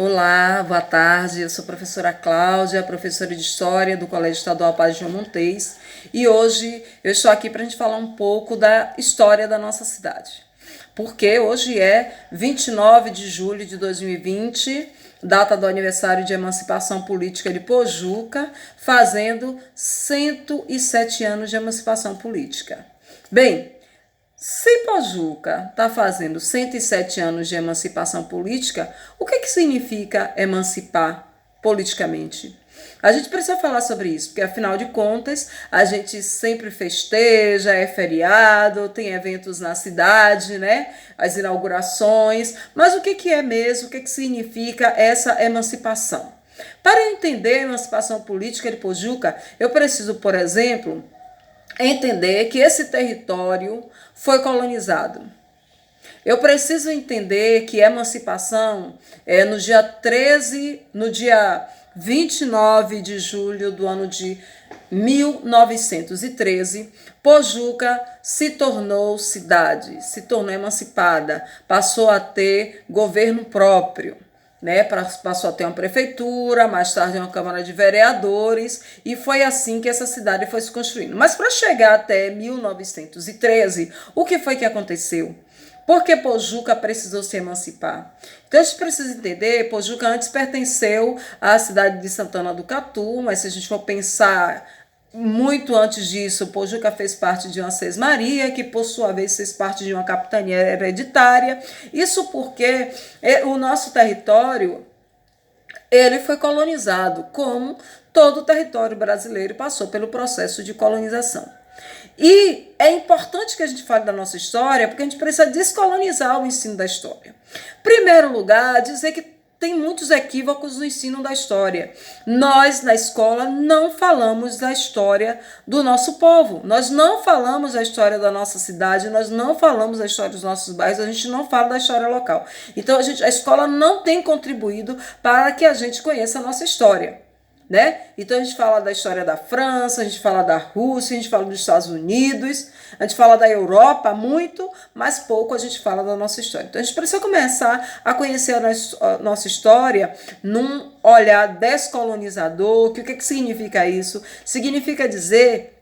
Olá, boa tarde. Eu sou a professora Cláudia, professora de História do Colégio Estadual Padre João Montes, e hoje eu estou aqui para a gente falar um pouco da história da nossa cidade. Porque hoje é 29 de julho de 2020, data do aniversário de emancipação política de Pojuca, fazendo 107 anos de emancipação política. Bem, se Pojuca está fazendo 107 anos de emancipação política, o que significa emancipar politicamente? A gente precisa falar sobre isso, porque afinal de contas, a gente sempre festeja, é feriado, tem eventos na cidade, né? As inaugurações, mas o que é mesmo, o que significa essa emancipação? Para entender a emancipação política de Pojuca, eu preciso, por exemplo, entender que esse território foi colonizado. Eu preciso entender que a emancipação é no dia 29 de julho do ano de 1913, Pojuca se tornou cidade, se tornou emancipada, passou a ter governo próprio. Né, passou a ter uma prefeitura, mais tarde uma Câmara de Vereadores, e foi assim que essa cidade foi se construindo. Mas para chegar até 1913, o que foi que aconteceu? Por que Pojuca precisou se emancipar? Então a gente precisa entender, Pojuca antes pertenceu à cidade de Santana do Catu, mas se a gente for pensar muito antes disso, Pojuca fez parte de uma sesmaria, que por sua vez fez parte de uma capitania hereditária. Isso porque o nosso território ele foi colonizado, como todo o território brasileiro passou pelo processo de colonização. E é importante que a gente fale da nossa história, porque a gente precisa descolonizar o ensino da história. Em primeiro lugar, dizer que tem muitos equívocos no ensino da história. Nós, na escola, não falamos da história do nosso povo. Nós não falamos da história da nossa cidade, nós não falamos da história dos nossos bairros, a gente não fala da história local. Então, a escola não tem contribuído para que a gente conheça a nossa história. Né? Então a gente fala da história da França, a gente fala da Rússia, a gente fala dos Estados Unidos, a gente fala da Europa muito, mas pouco a gente fala da nossa história. Então a gente precisa começar a conhecer a nossa história num olhar descolonizador. Que o que significa isso? Significa dizer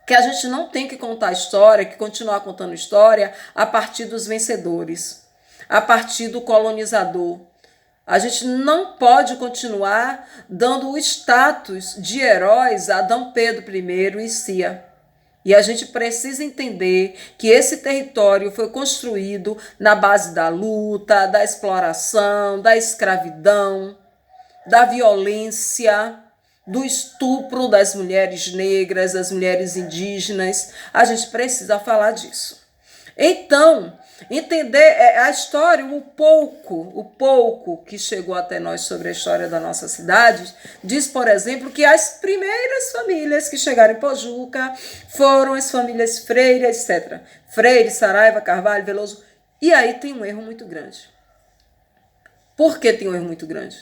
que a gente não tem que contar história, que continuar contando história a partir dos vencedores, a partir do colonizador. A gente não pode continuar dando o status de heróis a Dom Pedro I e Cia. E a gente precisa entender que esse território foi construído na base da luta, da exploração, da escravidão, da violência, do estupro das mulheres negras, das mulheres indígenas. A gente precisa falar disso. Então, entender a história, o pouco que chegou até nós sobre a história da nossa cidade, diz, por exemplo, que as primeiras famílias que chegaram em Pojuca foram as famílias Freire, etc. Freire, Saraiva, Carvalho, Veloso. E aí tem um erro muito grande. Por que tem um erro muito grande?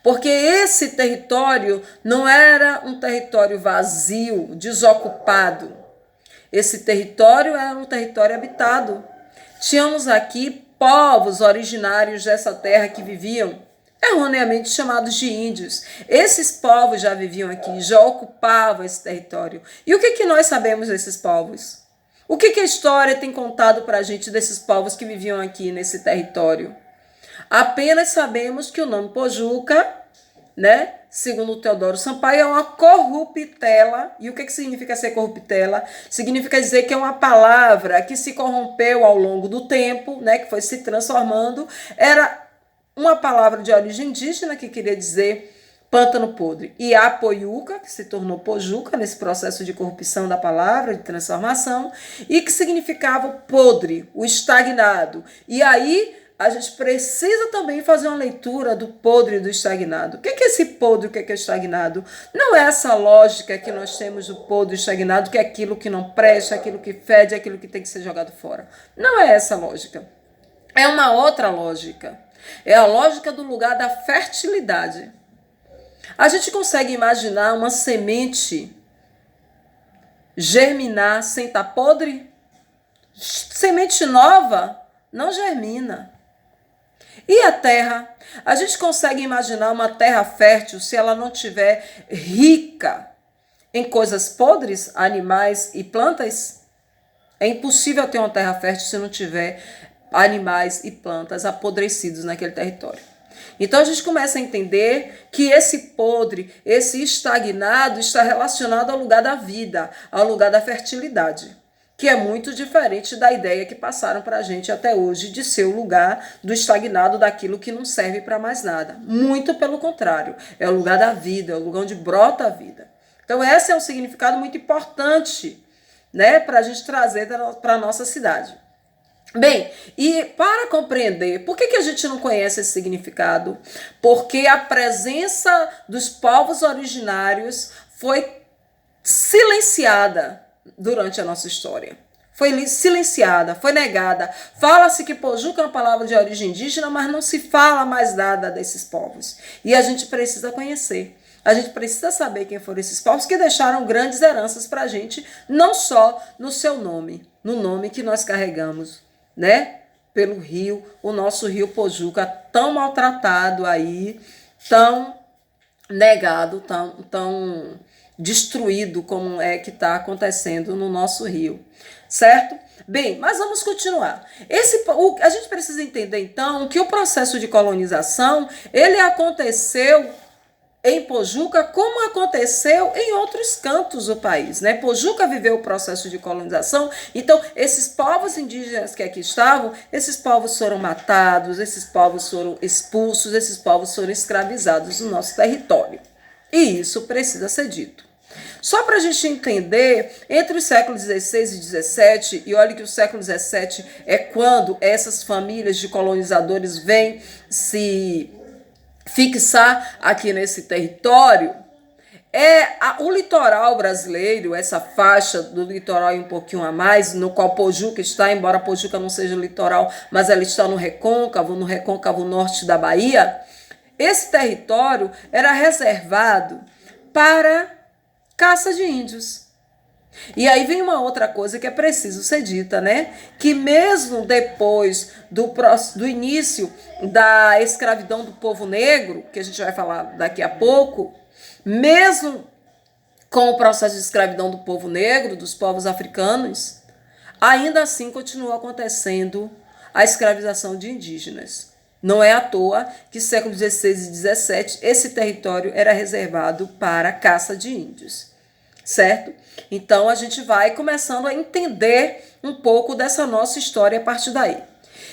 Porque esse território não era um território vazio, desocupado. Esse território era um território habitado. Tínhamos aqui povos originários dessa terra que viviam, erroneamente chamados de índios. Esses povos já viviam aqui, já ocupavam esse território. E o que nós sabemos desses povos? O que a história tem contado para a gente desses povos que viviam aqui nesse território? Apenas sabemos que o nome Pojuca, né, segundo Teodoro Sampaio, é uma corruptela. E o que significa ser corruptela? Significa dizer que é uma palavra que se corrompeu ao longo do tempo, né, que foi se transformando. Era uma palavra de origem indígena que queria dizer pântano podre. E a Poiuca, que se tornou Pojuca nesse processo de corrupção da palavra, de transformação, e que significava o podre, o estagnado. E aí a gente precisa também fazer uma leitura do podre e do estagnado. O que é esse podre, o que é estagnado? Não é essa lógica que nós temos do podre e estagnado, que é aquilo que não presta, aquilo que fede, aquilo que tem que ser jogado fora. Não é essa lógica. É uma outra lógica. É a lógica do lugar da fertilidade. A gente consegue imaginar uma semente germinar sem estar podre? Semente nova não germina. E a terra? A gente consegue imaginar uma terra fértil se ela não tiver rica em coisas podres, animais e plantas? É impossível ter uma terra fértil se não tiver animais e plantas apodrecidos naquele território. Então a gente começa a entender que esse podre, esse estagnado está relacionado ao lugar da vida, ao lugar da fertilidade, que é muito diferente da ideia que passaram para a gente até hoje de ser o lugar do estagnado, daquilo que não serve para mais nada. Muito pelo contrário, é o lugar da vida, é o lugar onde brota a vida. Então esse é um significado muito importante, né, para a gente trazer para a nossa cidade. Bem, e para compreender, por que a gente não conhece esse significado? Porque a presença dos povos originários foi silenciada durante a nossa história. Foi silenciada, foi negada. Fala-se que Pojuca é uma palavra de origem indígena, mas não se fala mais nada desses povos. E a gente precisa conhecer. A gente precisa saber quem foram esses povos que deixaram grandes heranças para a gente, não só no seu nome, no nome que nós carregamos, né? Pelo rio, o nosso rio Pojuca, tão maltratado aí, tão negado, tão destruído como é que está acontecendo no nosso rio, certo? Bem, mas vamos continuar. A gente precisa entender, então, que o processo de colonização, ele aconteceu em Pojuca, como aconteceu em outros cantos do país, né? Pojuca viveu o processo de colonização, então esses povos indígenas que aqui estavam, esses povos foram matados, esses povos foram expulsos, esses povos foram escravizados no nosso território. E isso precisa ser dito. Só para a gente entender, entre os séculos XVI e XVII, e olha que o século XVII é quando essas famílias de colonizadores vêm se fixar aqui nesse território, o litoral brasileiro, essa faixa do litoral e um pouquinho a mais, no qual Pojuca está, embora Pojuca não seja litoral, mas ela está no recôncavo norte da Bahia. Esse território era reservado para caça de índios. E aí vem uma outra coisa que é preciso ser dita, né? Que mesmo depois do início da escravidão do povo negro, que a gente vai falar daqui a pouco, mesmo com o processo de escravidão do povo negro, dos povos africanos, ainda assim continua acontecendo a escravização de indígenas. Não é à toa que século XVI e XVII esse território era reservado para a caça de índios, certo? Então a gente vai começando a entender um pouco dessa nossa história a partir daí.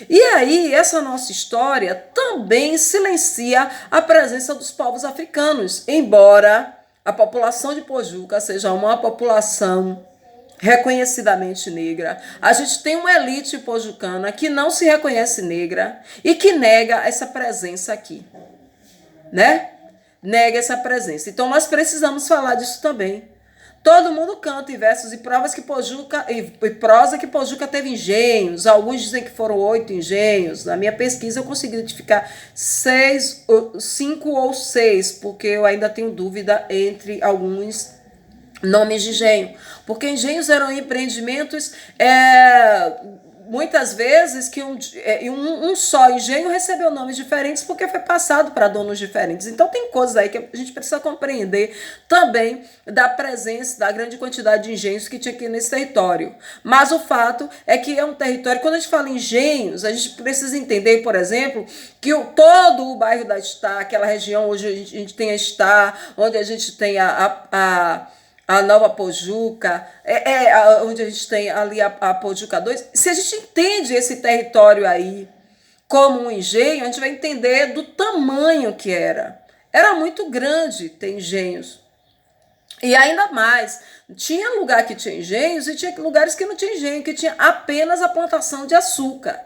E aí essa nossa história também silencia a presença dos povos africanos, embora a população de Pojuca seja uma população reconhecidamente negra. A gente tem uma elite pojucana que não se reconhece negra e que nega essa presença aqui, né? Nega essa presença. Então nós precisamos falar disso também. Todo mundo canta em versos e provas que Pojuca e prosa que Pojuca teve engenhos. Alguns dizem que foram 8 engenhos. Na minha pesquisa eu consegui identificar 5 ou 6, porque eu ainda tenho dúvida entre alguns nomes de engenho. Porque engenhos eram empreendimentos, muitas vezes, que um só engenho recebeu nomes diferentes porque foi passado para donos diferentes. Então tem coisas aí que a gente precisa compreender também da presença, da grande quantidade de engenhos que tinha aqui nesse território. Mas o fato é que é um território, quando a gente fala em engenhos, a gente precisa entender, por exemplo, que todo o bairro da Está, aquela região onde a gente tem a Está, onde a gente tem a Nova Pojuca, onde a gente tem ali a Pojuca 2. Se a gente entende esse território aí como um engenho, a gente vai entender do tamanho que era. Era muito grande ter engenhos. E ainda mais, tinha lugar que tinha engenhos e tinha lugares que não tinha engenho, que tinha apenas a plantação de açúcar,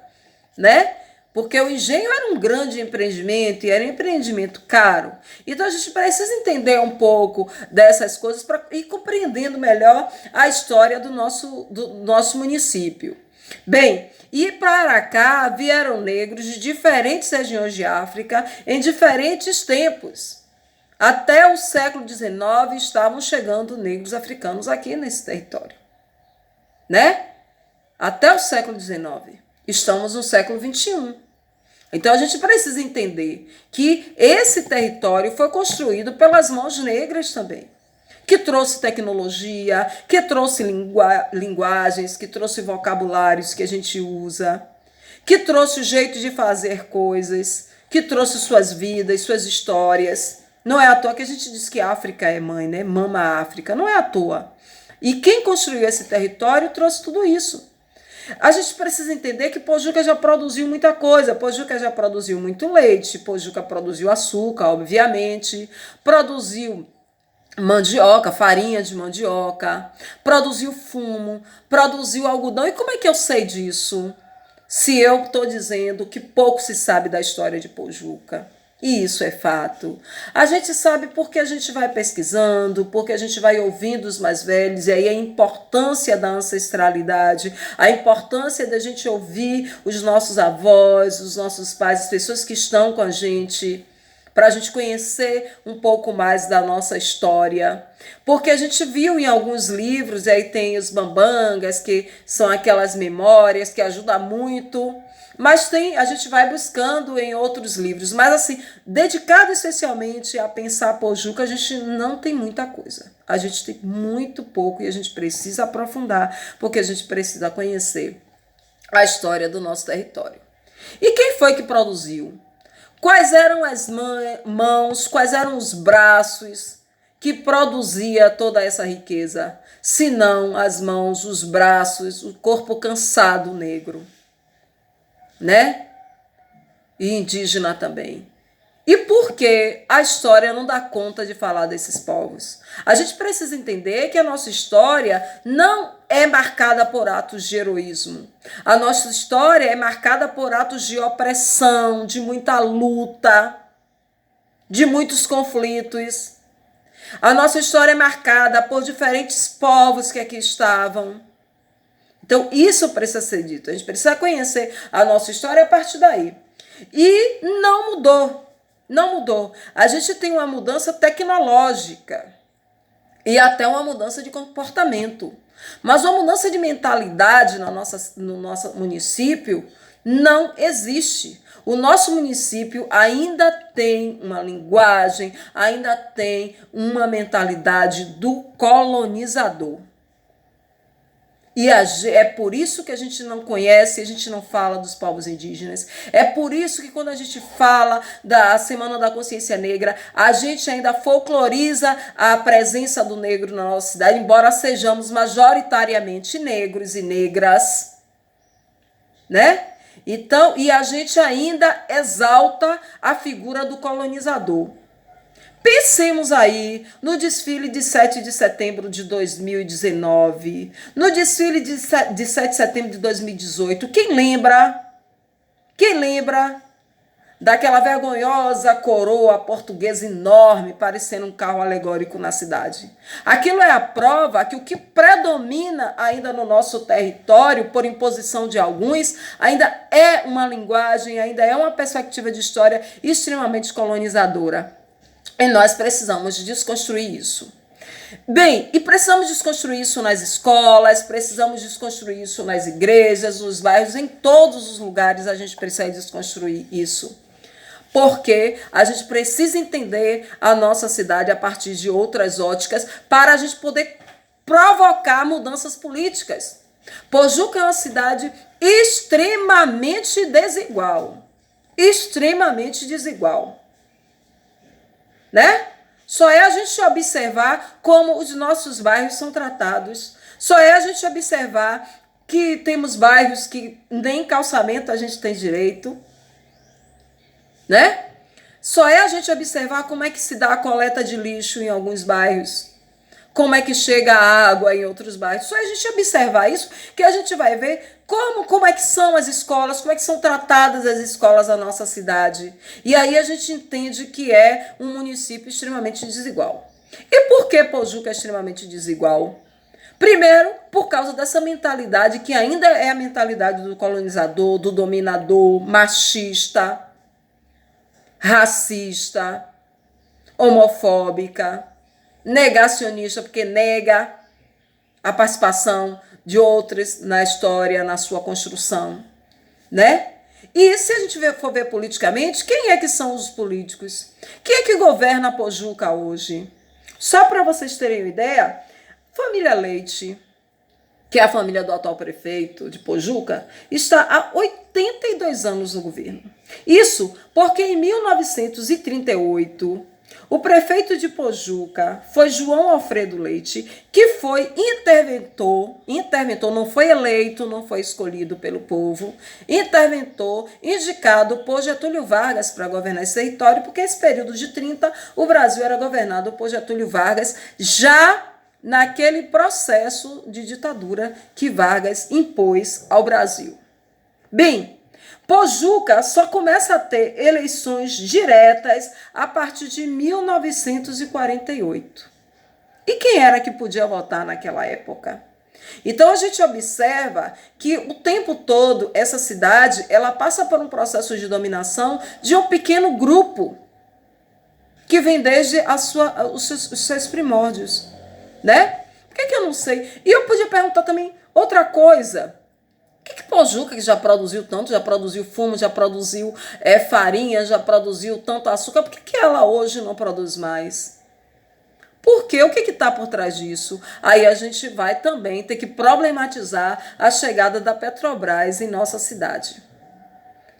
né? Porque o engenho era um grande empreendimento e era um empreendimento caro. Então a gente precisa entender um pouco dessas coisas para ir compreendendo melhor a história do nosso município. Bem, e para cá vieram negros de diferentes regiões de África em diferentes tempos. Até o século XIX estavam chegando negros africanos aqui nesse território, né? Até o século XIX. Estamos no século XXI. Então a gente precisa entender que esse território foi construído pelas mãos negras também, que trouxe tecnologia, que trouxe linguagens, que trouxe vocabulários que a gente usa, que trouxe o jeito de fazer coisas, que trouxe suas vidas, suas histórias. Não é à toa que a gente diz que a África é mãe, né? Mama a África. Não é à toa. E quem construiu esse território trouxe tudo isso. A gente precisa entender que Pojuca já produziu muita coisa. Pojuca já produziu muito leite, Pojuca produziu açúcar, obviamente, produziu mandioca, farinha de mandioca, produziu fumo, produziu algodão. E como é que eu sei disso? Se eu estou dizendo que pouco se sabe da história de Pojuca. E isso é fato. A gente sabe porque a gente vai pesquisando, porque a gente vai ouvindo os mais velhos, e aí a importância da ancestralidade, a importância da gente ouvir os nossos avós, os nossos pais, as pessoas que estão com a gente, para a gente conhecer um pouco mais da nossa história. Porque a gente viu em alguns livros, e aí tem os bambangas, que são aquelas memórias que ajudam muito, mas a gente vai buscando em outros livros. Mas assim, dedicado especialmente a pensar Pojuca, a gente não tem muita coisa. A gente tem muito pouco e a gente precisa aprofundar, porque a gente precisa conhecer a história do nosso território. E quem foi que produziu? Quais eram as mãos, quais eram os braços que produzia toda essa riqueza? Se não as mãos, os braços, o corpo cansado negro, né? E indígena também. E por que a história não dá conta de falar desses povos? A gente precisa entender que a nossa história não é marcada por atos de heroísmo. A nossa história é marcada por atos de opressão, de muita luta, de muitos conflitos. A nossa história é marcada por diferentes povos que aqui estavam. Então, isso precisa ser dito. A gente precisa conhecer a nossa história a partir daí. E não mudou. Não mudou. A gente tem uma mudança tecnológica e até uma mudança de comportamento. Mas uma mudança de mentalidade no nosso município não existe. O nosso município ainda tem uma linguagem, ainda tem uma mentalidade do colonizador. E é por isso que a gente não conhece, a gente não fala dos povos indígenas. É por isso que quando a gente fala da Semana da Consciência Negra, a gente ainda folcloriza a presença do negro na nossa cidade, embora sejamos majoritariamente negros e negras, né? Então, e a gente ainda exalta a figura do colonizador. Pensemos aí no desfile de 7 de setembro de 2019, no desfile de 7 de setembro de 2018. Quem lembra? Quem lembra daquela vergonhosa coroa portuguesa enorme, parecendo um carro alegórico na cidade? Aquilo é a prova que o que predomina ainda no nosso território, por imposição de alguns, ainda é uma linguagem, ainda é uma perspectiva de história extremamente colonizadora. E nós precisamos desconstruir isso. Bem, e precisamos desconstruir isso nas escolas, precisamos desconstruir isso nas igrejas, nos bairros, em todos os lugares a gente precisa desconstruir isso. Porque a gente precisa entender a nossa cidade a partir de outras óticas para a gente poder provocar mudanças políticas. Pojuca é uma cidade extremamente desigual. Extremamente desigual. Né? Só é a gente observar como os nossos bairros são tratados. Só é a gente observar que temos bairros que nem calçamento a gente tem direito. Né? Só é a gente observar como é que se dá a coleta de lixo em alguns bairros. Como é que chega a água em outros bairros. Só é a gente observar isso que a gente vai ver como é que são as escolas, como é que são tratadas as escolas na nossa cidade. E aí a gente entende que é um município extremamente desigual. E por que Pojuca é extremamente desigual? Primeiro, por causa dessa mentalidade que ainda é a mentalidade do colonizador, do dominador, machista, racista, homofóbica, negacionista, porque nega a participação de outros na história, na sua construção, né? E se a gente for ver politicamente, quem é que são os políticos? Quem é que governa Pojuca hoje? Só para vocês terem uma ideia, família Leite, que é a família do atual prefeito de Pojuca, está há 82 anos no governo. Isso porque em 1938, o prefeito de Pojuca foi João Alfredo Leite, que foi interventor, não foi eleito, não foi escolhido pelo povo, interventor, indicado por Getúlio Vargas para governar esse território, porque esse período de 30, o Brasil era governado por Getúlio Vargas, já naquele processo de ditadura que Vargas impôs ao Brasil. Bem, Pojuca só começa a ter eleições diretas a partir de 1948. E quem era que podia votar naquela época? Então a gente observa que o tempo todo essa cidade ela passa por um processo de dominação de um pequeno grupo que vem desde os seus primórdios, né? Por que eu não sei? E eu podia perguntar também outra coisa. O que Pojuca, que já produziu tanto, já produziu fumo, já produziu farinha, já produziu tanto açúcar, por que ela hoje não produz mais? Por quê? O que está por trás disso? Aí a gente vai também ter que problematizar a chegada da Petrobras em nossa cidade.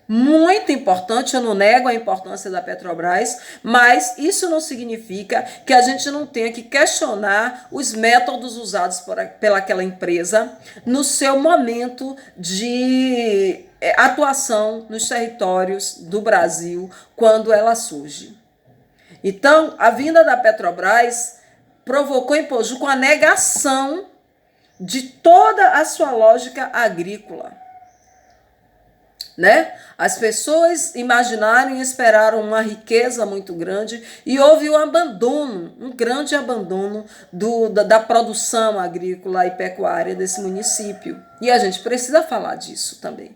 Muito importante, eu não nego a importância da Petrobras, mas isso não significa que a gente não tenha que questionar os métodos usados pelaquela empresa no seu momento de atuação nos territórios do Brasil, quando ela surge. Então, a vinda da Petrobras provocou em Pojuca a negação de toda a sua lógica agrícola. Né? As pessoas imaginaram e esperaram uma riqueza muito grande e houve um abandono, um grande abandono da produção agrícola e pecuária desse município. E a gente precisa falar disso também,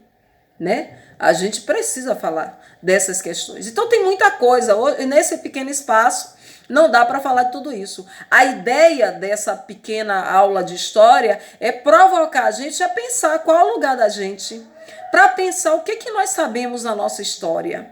né? A gente precisa falar dessas questões. Então tem muita coisa, nesse pequeno espaço não dá para falar de tudo isso. A ideia dessa pequena aula de história é provocar a gente a pensar qual é o lugar da gente, para pensar o que nós sabemos na nossa história,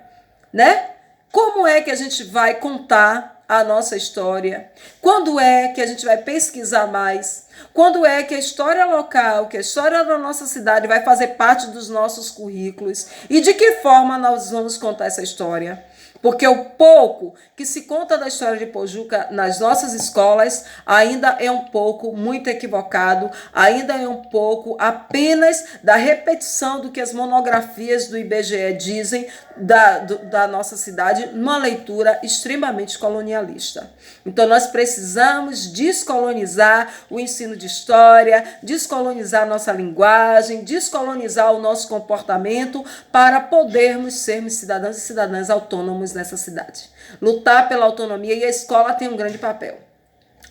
né? Como é que a gente vai contar a nossa história? Quando é que a gente vai pesquisar mais? Quando é que a história local, que a história da nossa cidade vai fazer parte dos nossos currículos? E de que forma nós vamos contar essa história? Porque o pouco que se conta da história de Pojuca nas nossas escolas ainda é um pouco muito equivocado, ainda é um pouco apenas da repetição do que as monografias do IBGE dizem da nossa cidade, numa leitura extremamente colonialista. Então nós precisamos descolonizar o ensino de história, descolonizar a nossa linguagem, descolonizar o nosso comportamento para podermos sermos cidadãos e cidadãs autônomos nessa cidade. Lutar pela autonomia, e a escola tem um grande papel.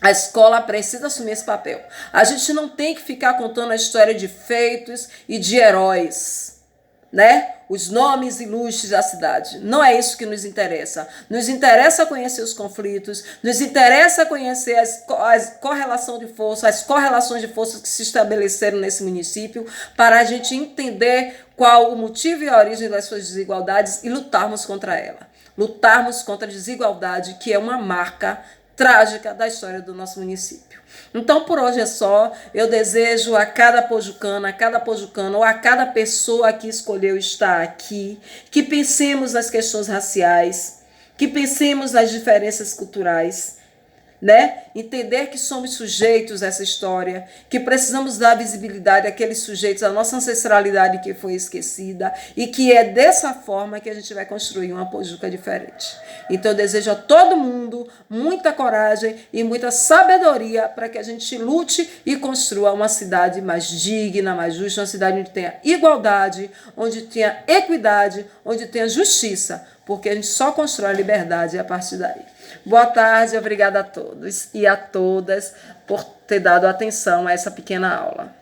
A escola precisa assumir esse papel. A gente não tem que ficar contando a história de feitos e de heróis, né? Os nomes ilustres da cidade. Não é isso que nos interessa. Nos interessa conhecer os conflitos, nos interessa conhecer as correlação de força, as correlações de forças que se estabeleceram nesse município, para a gente entender qual o motivo e a origem das suas desigualdades e lutarmos contra ela. Lutarmos contra a desigualdade, que é uma marca trágica da história do nosso município. Então, por hoje é só. Eu desejo a cada pojucana, a cada pojucano ou a cada pessoa que escolheu estar aqui, que pensemos nas questões raciais, que pensemos nas diferenças culturais, né? Entender que somos sujeitos a essa história, que precisamos dar visibilidade àqueles sujeitos, à nossa ancestralidade que foi esquecida, e que é dessa forma que a gente vai construir uma Pojuca diferente. Então eu desejo a todo mundo muita coragem e muita sabedoria para que a gente lute e construa uma cidade mais digna, mais justa, uma cidade onde tenha igualdade, onde tenha equidade, onde tenha justiça, porque a gente só constrói a liberdade a partir daí. Boa tarde, obrigada a todos e a todas por ter dado atenção a essa pequena aula.